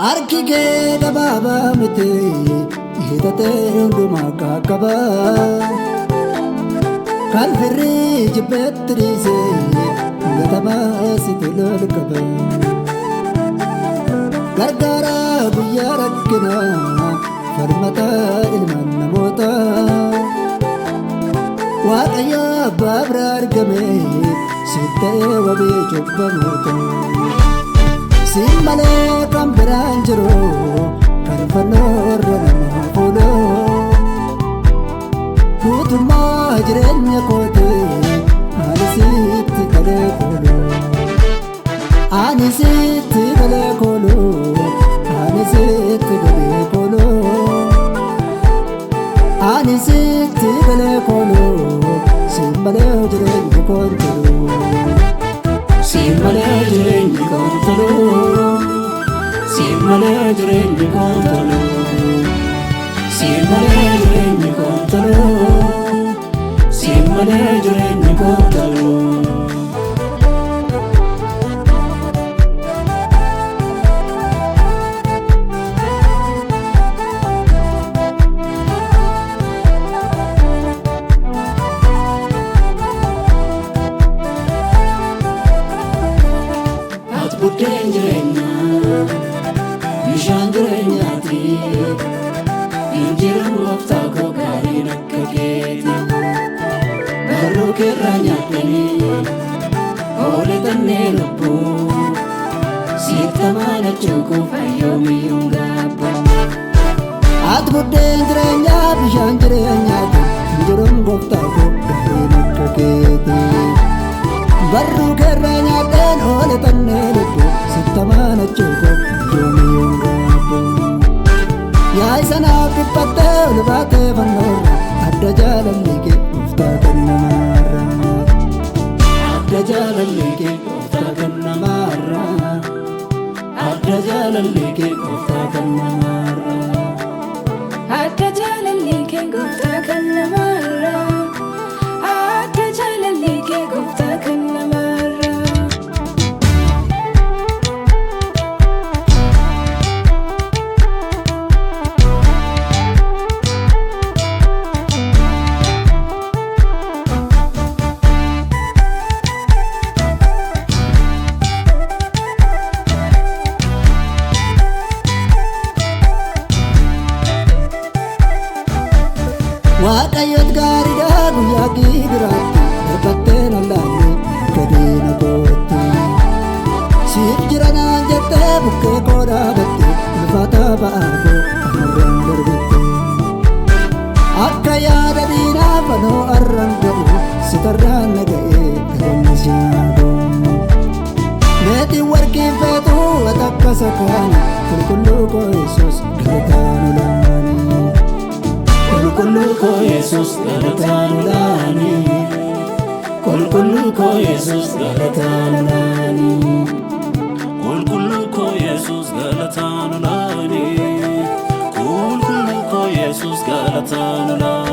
Arkige dababa mite hitate unduma kakaba kalfiri jibetrise gatama situlul kaba gargara guyya rakkina farmata ilman namota waaqayyo babra argame sitte wabi jobbamoota Simale kan beranjero kan fanor nama polo Putuma jirenya kote anisit kale kolo Anisit kale kolo Anisit kale kolo Anisit kale kolo Simale jirenya kote Simale jirenya kontolo Simale jirenya kontolo Simale jirenya kontolo Simale jirenya kontolo Buddeen jireenya bishaan jireenyaati injiran gooftaa koo gaariin akka keeti barruu keerraa nyaadhanii oole tannee lubbuu siifta maalachuu koo fayyoomiyyuun gaabba Ati buddeen jireenyaa bishaan jireenyaati injiran gooftaa koo gaariin akka keeti barruu keerraa nyaadheen oole tannee lubbuu sittamaan achuuko yoomiyyoon gaabbo yaa isanaaf dhiphattee ol baatee fannoorra adda jaalalli kee gooftaa kan namaarra adda jaalalli kee gooftaa kan namaarra adda jaalalli kee gooftaa kan namaarra adda jaalalli kee gooftaa kan namaarra adda jaalalli kee gooftaa kan namaarra Waaqayyoon gaariidha guyyaa gibiraatti darbattee nallaalle gadeena gootti siif jira naan jettee bukkee koo dhaabatte ulfaata ba'aa koo kanarraan darbette akka yaada diinaa fanoo arraan gabu sitarraan naga'ee galanni siyaadoo meetiin warqiin feetu watakka sakaani qulqulluu koo Yesuus galataan olaanii Kullu ko Yesus galatanulani Kullu ko Yesus galatanulani Kullu ko Yesus galatanulani Kullu ko Yesus galatanulani